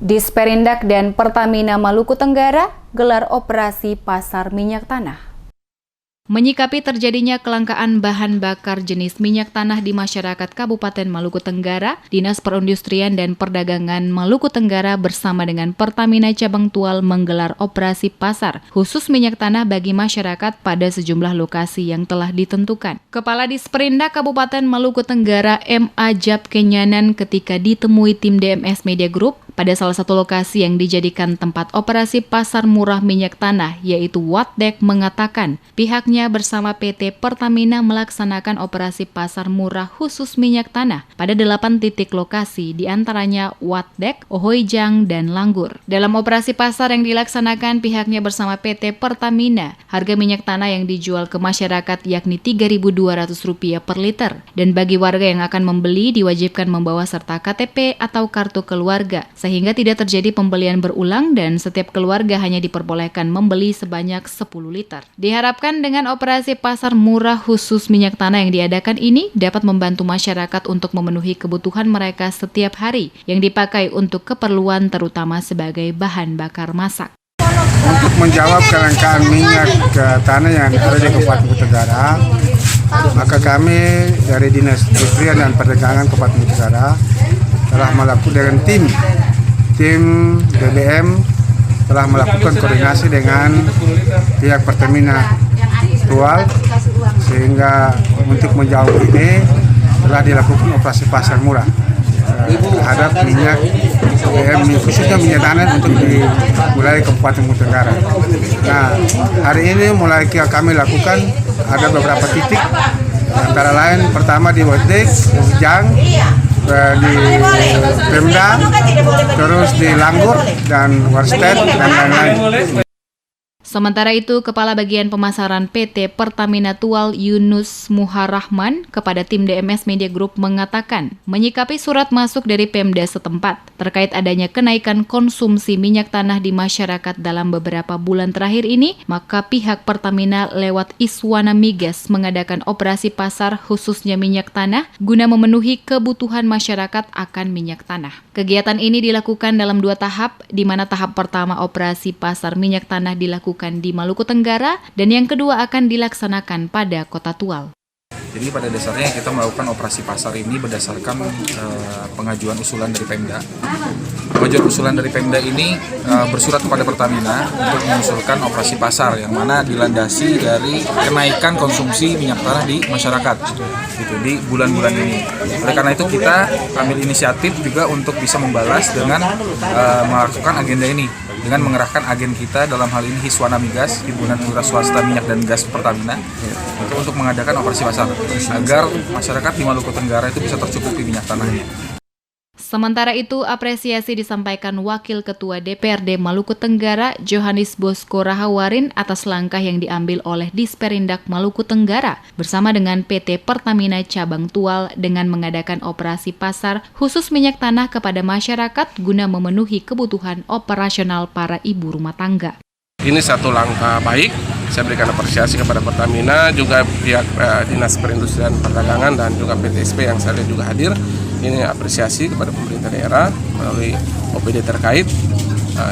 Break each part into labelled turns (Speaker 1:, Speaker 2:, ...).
Speaker 1: Disperindak dan Pertamina Maluku Tenggara gelar operasi pasar minyak tanah. Menyikapi terjadinya kelangkaan bahan bakar jenis minyak tanah di masyarakat Kabupaten Maluku Tenggara, Dinas Perindustrian dan Perdagangan Maluku Tenggara bersama dengan Pertamina Cabang Tual menggelar operasi pasar khusus minyak tanah bagi masyarakat pada sejumlah lokasi yang telah ditentukan. Kepala Disperindak Kabupaten Maluku Tenggara M. Ajab Kenyanan ketika ditemui tim DMS Media Group pada salah satu lokasi yang dijadikan tempat operasi pasar murah minyak tanah, yaitu Watdek, mengatakan pihaknya bersama PT Pertamina melaksanakan operasi pasar murah khusus minyak tanah pada 8 titik lokasi, diantaranya Watdek, Ohoijang, dan Langgur. Dalam operasi pasar yang dilaksanakan pihaknya bersama PT Pertamina, harga minyak tanah yang dijual ke masyarakat yakni Rp3.200 per liter, dan bagi warga yang akan membeli diwajibkan membawa serta KTP atau kartu keluarga, sehingga tidak terjadi pembelian berulang dan setiap keluarga hanya diperbolehkan membeli sebanyak 10 liter. Diharapkan dengan operasi pasar murah khusus minyak tanah yang diadakan ini dapat membantu masyarakat untuk memenuhi kebutuhan mereka setiap hari yang dipakai untuk keperluan terutama sebagai bahan bakar masak.
Speaker 2: Untuk menjawab kelangkaan minyak tanah yang ada di Kabupaten Maluku Tenggara, maka kami dari Dinas Perindustrian dan Perdagangan Kabupaten Maluku Tenggara telah melakukan dengan tim BBM telah melakukan koordinasi dengan pihak Pertamina Tual, sehingga untuk menjawab ini telah dilakukan operasi pasar murah terhadap minyak BBM, khususnya minyak tanah untuk di wilayah Kabupaten Maluku Tenggara. Nah, hari ini mulai kami lakukan ada beberapa titik, antara lain pertama di Watdek, Ujang, di Pemda, terus di Langgur dan Warsted dan lain-lain.
Speaker 1: Sementara itu, Kepala Bagian Pemasaran PT Pertamina Tual Yunus Muharrahman kepada tim DMS Media Group mengatakan, menyikapi surat masuk dari Pemda setempat terkait adanya kenaikan konsumsi minyak tanah di masyarakat dalam beberapa bulan terakhir ini, maka pihak Pertamina lewat Iswana Migas mengadakan operasi pasar khususnya minyak tanah guna memenuhi kebutuhan masyarakat akan minyak tanah. Kegiatan ini dilakukan dalam 2 tahap, di mana tahap pertama operasi pasar minyak tanah dilakukan di Maluku Tenggara dan yang kedua akan dilaksanakan pada Kota Tual.
Speaker 3: Jadi pada dasarnya kita melakukan operasi pasar ini berdasarkan pengajuan usulan dari Pemda. Pengajuan usulan dari Pemda ini bersurat kepada Pertamina untuk mengusulkan operasi pasar yang mana dilandasi dari kenaikan konsumsi minyak tanah di masyarakat gitu, di bulan-bulan ini. Oleh karena itu kita ambil inisiatif juga untuk bisa membalas dengan melakukan agenda ini dengan mengerahkan agen kita, dalam hal ini Iswana Migas, Himpunan Wira Swasta Minyak dan Gas Pertamina, untuk mengadakan operasi pasar agar masyarakat di Maluku Tenggara itu bisa tercukupi minyak tanahnya.
Speaker 1: Sementara itu, apresiasi disampaikan Wakil Ketua DPRD Maluku Tenggara, Johannes Bosco Rahawarin, atas langkah yang diambil oleh Disperindak Maluku Tenggara bersama dengan PT Pertamina Cabang Tual dengan mengadakan operasi pasar khusus minyak tanah kepada masyarakat guna memenuhi kebutuhan operasional para ibu rumah tangga.
Speaker 4: Ini satu langkah baik, saya berikan apresiasi kepada Pertamina, juga pihak Dinas Perindustrian Perdagangan dan juga PTSP yang saya lihat juga hadir. Ini apresiasi kepada pemerintah daerah melalui OPD terkait,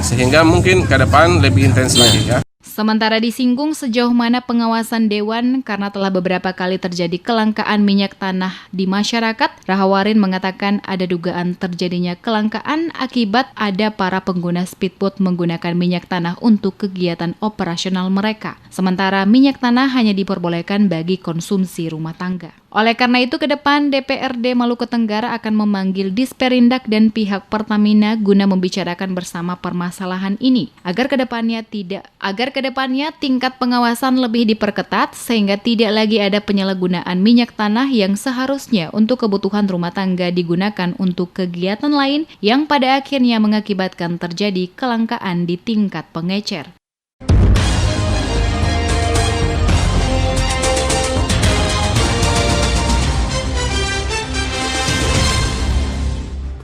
Speaker 4: sehingga mungkin ke depan lebih intens lagi ya.
Speaker 1: Sementara disinggung sejauh mana pengawasan Dewan karena telah beberapa kali terjadi kelangkaan minyak tanah di masyarakat, Rahawarin mengatakan ada dugaan terjadinya kelangkaan akibat ada para pengguna speedboat menggunakan minyak tanah untuk kegiatan operasional mereka. Sementara minyak tanah hanya diperbolehkan bagi konsumsi rumah tangga. Oleh karena itu, ke depan DPRD Maluku Tenggara akan memanggil Disperindak dan pihak Pertamina guna membicarakan bersama permasalahan ini agar kedepannya tingkat pengawasan lebih diperketat sehingga tidak lagi ada penyalahgunaan minyak tanah yang seharusnya untuk kebutuhan rumah tangga digunakan untuk kegiatan lain yang pada akhirnya mengakibatkan terjadi kelangkaan di tingkat pengecer.